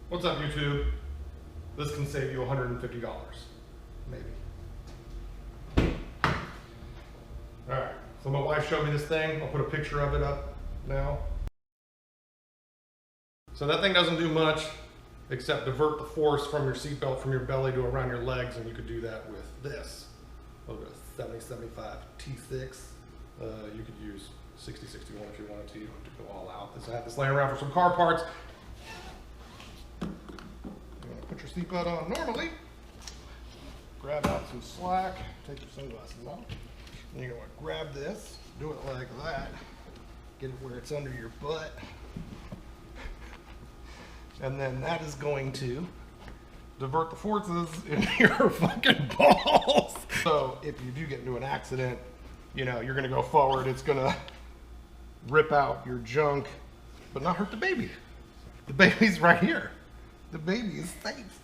What's up, YouTube? This can save you $150, maybe. All right, so my wife showed me this thing. I'll put a picture of it up now. So that thing doesn't do much except divert the force from your seatbelt from your belly to around your legs, and you could do that with this. A little bit of 7075 T6. You could use 6061 if you wanted to. You don't have to go all out. I have this laying around for some car parts. You want to put your seatbelt on normally. Grab out some slack. Take your sunglasses off. And you're going to grab this. Do it like that. Get it where it's under your butt. And then that is going to divert the forces in your fucking balls. So if you do get into an accident, you know, you're gonna go forward, it's gonna rip out your junk, but not hurt the baby. The baby's right here. The baby is safe.